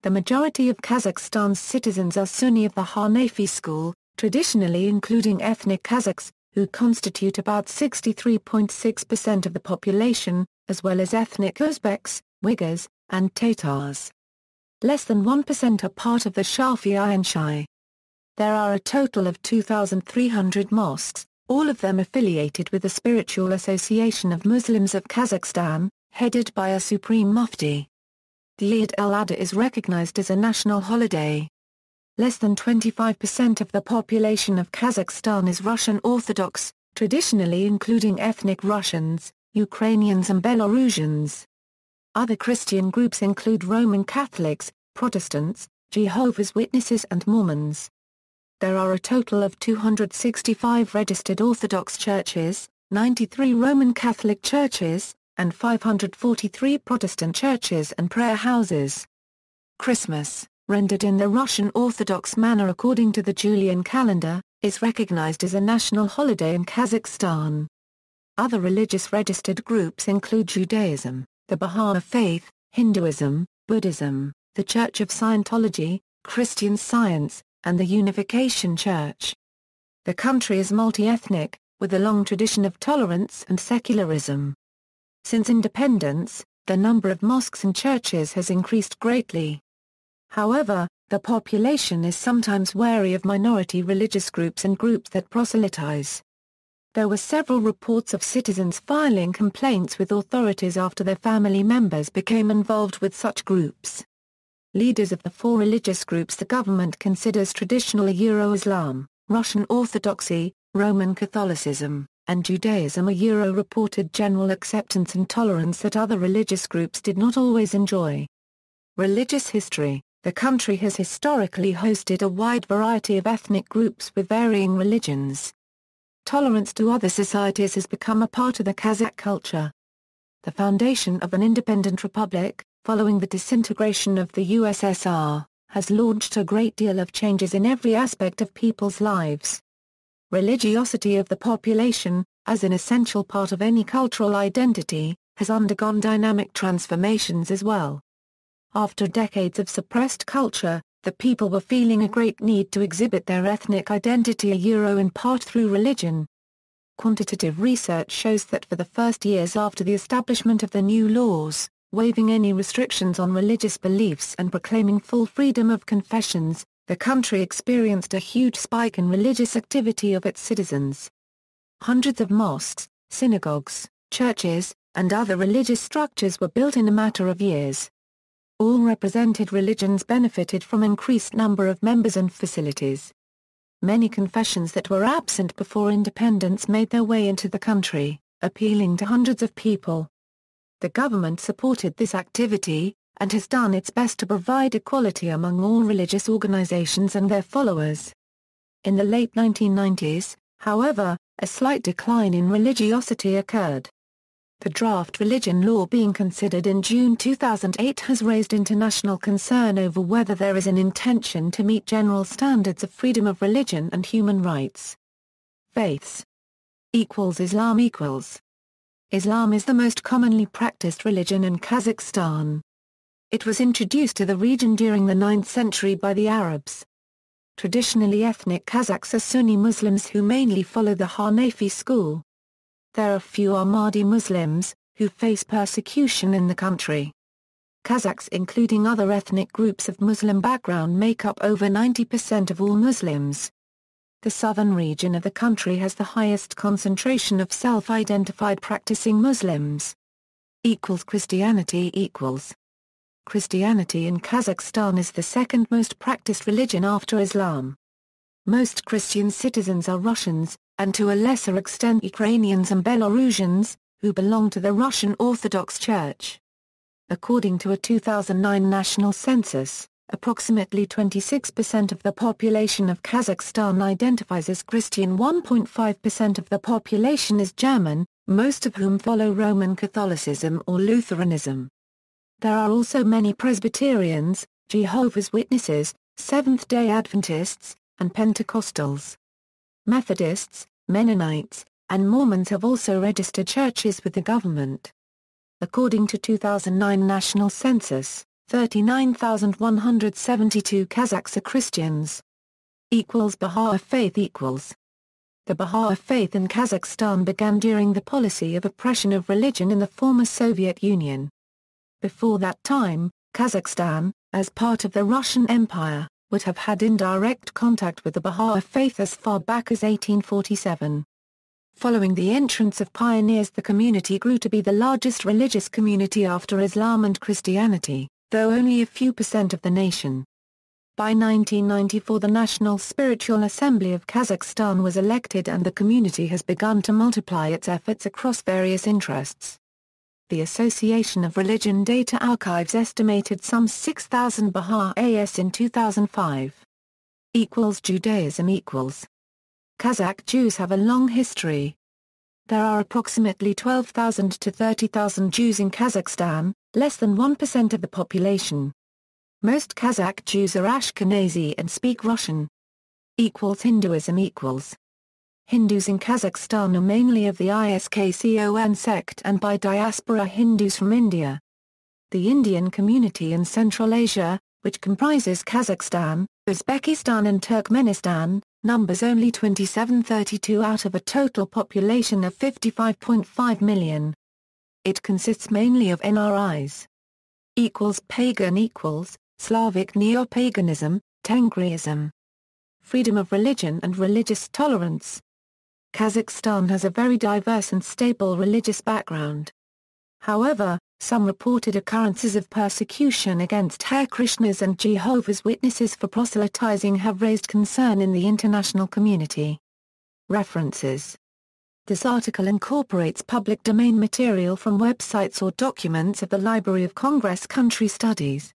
The majority of Kazakhstan's citizens are Sunni of the Hanafi school, traditionally including ethnic Kazakhs, who constitute about 63.6% of the population, as well as ethnic Uzbeks, Uyghurs, and Tatars. Less than 1% are part of the Shafi'i and Shia. There are a total of 2,300 mosques, all of them affiliated with the Spiritual Association of Muslims of Kazakhstan, headed by a Supreme Mufti. The Eid al-Adha is recognized as a national holiday. Less than 25% of the population of Kazakhstan is Russian Orthodox, traditionally including ethnic Russians, Ukrainians and Belarusians. Other Christian groups include Roman Catholics, Protestants, Jehovah's Witnesses and Mormons. There are a total of 265 registered Orthodox churches, 93 Roman Catholic churches, and 543 Protestant churches and prayer houses. Christmas, rendered in the Russian Orthodox manner according to the Julian calendar, is recognized as a national holiday in Kazakhstan. Other religious registered groups include Judaism, the Bahá'í Faith, Hinduism, Buddhism, the Church of Scientology, Christian Science, and the Unification Church. The country is multi-ethnic, with a long tradition of tolerance and secularism. Since independence, the number of mosques and churches has increased greatly. However, the population is sometimes wary of minority religious groups and groups that proselytize. There were several reports of citizens filing complaints with authorities after their family members became involved with such groups. Leaders of the four religious groups the government considers traditional Euro-Islam, Russian Orthodoxy, Roman Catholicism, and Judaism reported general acceptance and tolerance that other religious groups did not always enjoy. Religious history. The country has historically hosted a wide variety of ethnic groups with varying religions. Tolerance to other societies has become a part of the Kazakh culture. The foundation of an independent republic, following the disintegration of the USSR, has launched a great deal of changes in every aspect of people's lives. Religiosity of the population, as an essential part of any cultural identity, has undergone dynamic transformations as well. After decades of suppressed culture, the people were feeling a great need to exhibit their ethnic identity in part through religion. Quantitative research shows that for the first years after the establishment of the new laws, waiving any restrictions on religious beliefs and proclaiming full freedom of confessions, the country experienced a huge spike in religious activity of its citizens. Hundreds of mosques, synagogues, churches, and other religious structures were built in a matter of years. All represented religions benefited from increased number of members and facilities. Many confessions that were absent before independence made their way into the country, appealing to hundreds of people. The government supported this activity, and has done its best to provide equality among all religious organizations and their followers. In the late 1990s, however, a slight decline in religiosity occurred. The draft religion law being considered in June 2008 has raised international concern over whether there is an intention to meet general standards of freedom of religion and human rights. Faiths. Islam equals. Islam is the most commonly practiced religion in Kazakhstan. It was introduced to the region during the 9th century by the Arabs. Traditionally ethnic Kazakhs are Sunni Muslims who mainly follow the Hanafi school. There are few Ahmadi Muslims, who face persecution in the country. Kazakhs including other ethnic groups of Muslim background make up over 90% of all Muslims. The southern region of the country has the highest concentration of self-identified practicing Muslims. Christianity equals. Christianity in Kazakhstan is the second most practiced religion after Islam. Most Christian citizens are Russians, and to a lesser extent Ukrainians and Belarusians, who belong to the Russian Orthodox Church. According to a 2009 national census, approximately 26% of the population of Kazakhstan identifies as Christian. 1.5% of the population is German, most of whom follow Roman Catholicism or Lutheranism. There are also many Presbyterians, Jehovah's Witnesses, Seventh-day Adventists, and Pentecostals. Methodists, Mennonites, and Mormons have also registered churches with the government. According to 2009 national census, 39,172 Kazakhs are Christians. Bahá'í faith equals. The Bahá'í faith in Kazakhstan began during the policy of oppression of religion in the former Soviet Union. Before that time, Kazakhstan, as part of the Russian Empire, would have had indirect contact with the Bahá'í faith as far back as 1847. Following the entrance of pioneers, the community grew to be the largest religious community after Islam and Christianity, though only a few % of the nation. By 1994, the National Spiritual Assembly of Kazakhstan was elected and the community has begun to multiply its efforts across various interests. The Association of Religion Data Archives estimated some 6,000 Baha'is in 2005. Judaism equals. Kazakh Jews have a long history. There are approximately 12,000 to 30,000 Jews in Kazakhstan, less than 1% of the population. Most Kazakh Jews are Ashkenazi and speak Russian. Hinduism equals. Hindus in Kazakhstan are mainly of the ISKCON sect and by diaspora Hindus from India. The Indian community in Central Asia, which comprises Kazakhstan, Uzbekistan and Turkmenistan, numbers only 2732 out of a total population of 55.5 million. It consists mainly of NRIs. Pagan equals, Slavic neo-paganism, Tengriism. Freedom of religion and religious tolerance. Kazakhstan has a very diverse and stable religious background. However, some reported occurrences of persecution against Hare Krishnas and Jehovah's Witnesses for proselytizing have raised concern in the international community. References. This article incorporates public domain material from websites or documents of the Library of Congress Country Studies.